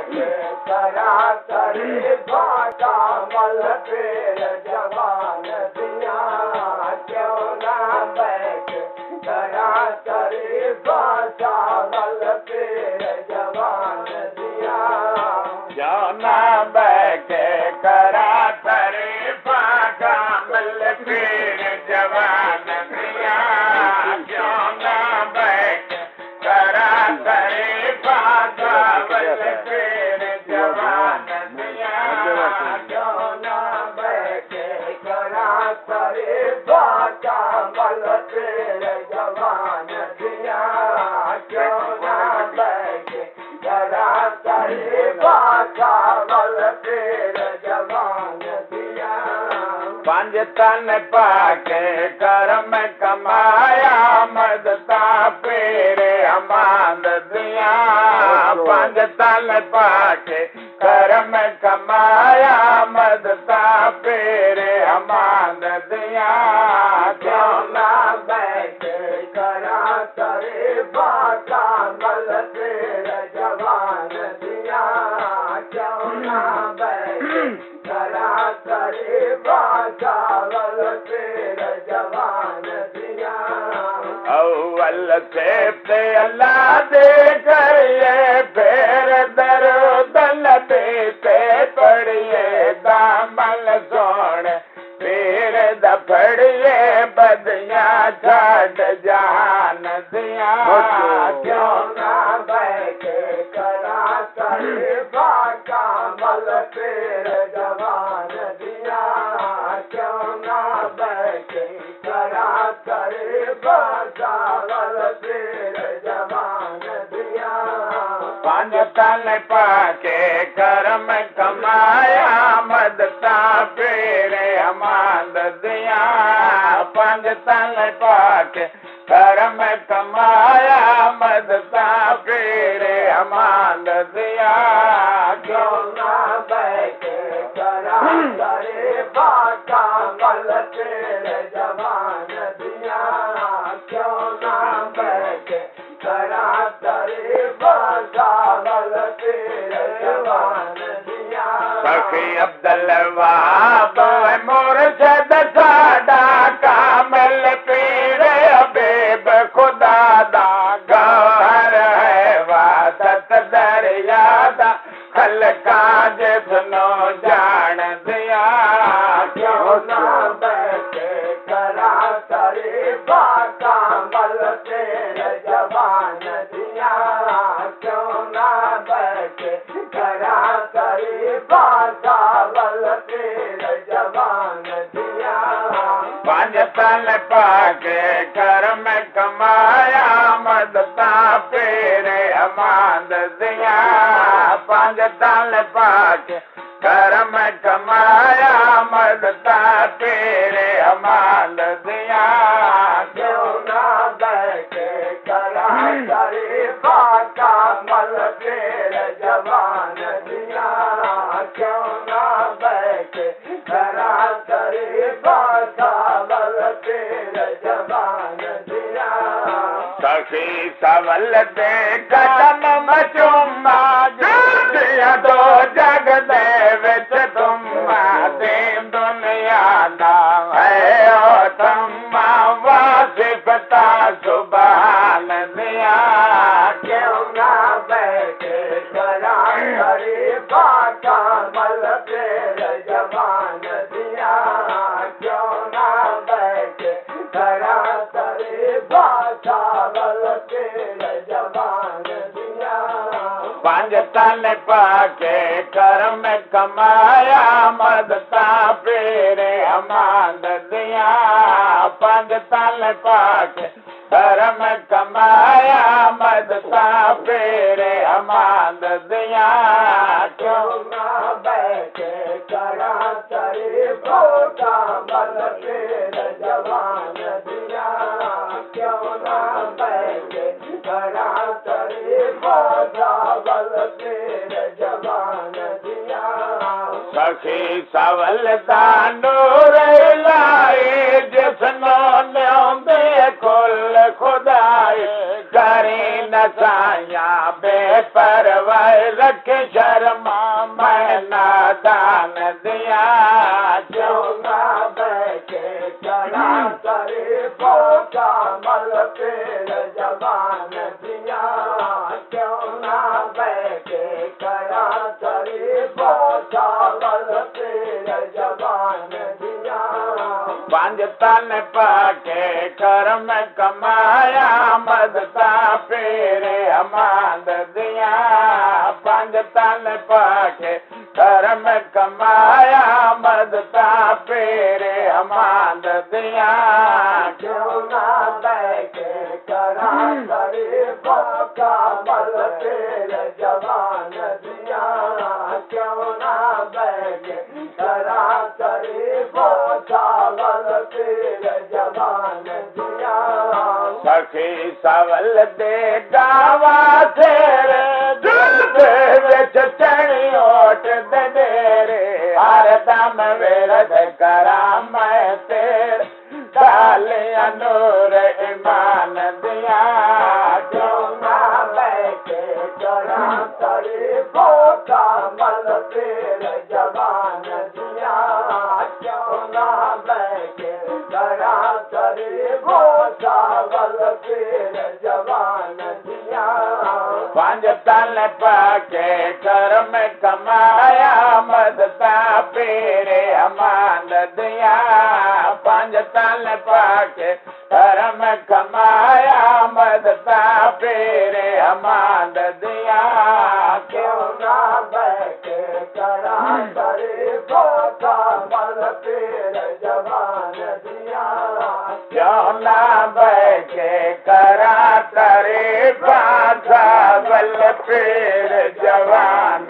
करा करे बाटा मल पेर जवान दिया क्यों ना बैठ करा करे बाटा मल पेर जवान दिया क्यों ना बैठ करा करे बाटा मल पेर जवान दिया क्यों ना बैठ करा करे बाटा मल पेर जवान दिया क्यों ना बैठे करा करे बाटा मल पेर जवान दिया क्यों ना बैठे करा करे बाटा मल पेर जवान दिया पंज तन पाके कर्म कमाया मदता पेरे अमांद दिया पंज तन पाके कर्म कमाया मदता पेरे अमांद दिया क्यों ना बैठे करा करे बाटा मल पेर जवान दिया क्यों ना बैठे करा करे बाटा मल पेर जवान दिया अव्वल से पे अल्लाह दे करिए फिर दरुद नबी पे पढ़िए दामन सोण पीर द पढ़िए बदिया छाड़ जहान दिया क्यों ना बैठे करा करे बाटा मल पेर जवान दिया क्यों ना बैठे करा करे बाटा मल पेर जवान दिया पंज तन पाके कर्म कमाया मदता पेरे अमांद दिया पंज तन पाके कर्म कमाया मदता पेरे अमांद दिया क्यों ना बैठे करा करे बाटा मल पेर जवान दिया क्यों ना बैठे करा करे बाटा मल पेर जवान दिया सखी अब्दुल वहाब मुर्शद साडा कामिल पीर हबीब खुदा दा गौहर है वादत दरिया दा खलकां जिसनो जान दिया क्यों ना बैठे करा करे बाटा मल पेर जवान दिया क्यों ना बैठे करा करे बाटा मल पेर जवान दिया पंज तन पाके कर्म कमाया मदता पेरे अमांद दिया पंज तन पाके कर्म कमाया मदता पेरे अमांद दिया क्यों ना बैठे करा करे बाटा मल पेर जवान दिया क्यों ना बैठे करा करे बाटा मल पेर जवान दिया सखी सवल दे कदम मचुमा जिया दो जग दे विच तुमा दे दुनिया दा है ओ तम्मा वासिफता सुभान दिया क्यों ना बैठे करा करे बाटा मल पेर जवान दिया क्यों ना बैठे करा करे बाटा मल पेर जवान दिया पंज तन पाके कर्म कमाया मदता पेरे अमांद दिया पंज तन पाके कर्म कमाया मदता पेरे अमांद दिया क्यों ना बैठे करा करे बाटा मल पेर जवान दिया क्यों ना बैठे करा तारीफा चावल पेर जवान दिया सखी सवल दानूर लाए जिसनो न्योंदे कुल खुदाई करी न साया बेपरवाह रख शर्मा मैं नादान दिया क्यों ना बैठे करा तारीफा चावल पेर जवान दिया क्यों ना बैठे करा तारीफा चावल पेर जवान दिया पंज तन पाके कर्म कमाया मदता पेरे अमांद दिया पंज तन पाके कर्म कमाया मदता पेरे अमांद दिया क्यों ना बैठे करा तारीफा चावल पेर जवान दिया क्यों ना बैठे करा तारीफा चावल पेर जवान दिया सखी सवल दे गावा तेरे दिल दे विच चढ़ी ओट दे डेरे हर दम विरद करा मैं तेरे डाले नूर ईमान दिया क्यों ना बैठे करा तारीफा चावल पेर जवान दिया क्यों ना बैठे करा तारीफा चावल पेर जवान दिया पंज तन पाके कर्म कमाया मदता पेरे अमांद दिया पंज तन पाके कर्म कमाया मदता पेरे अमांद दिया क्यों ना बैठे करा तारीफा चावल पेर जवान दिया क्यों ना बैठे करा तारीफा चावल पेर जवान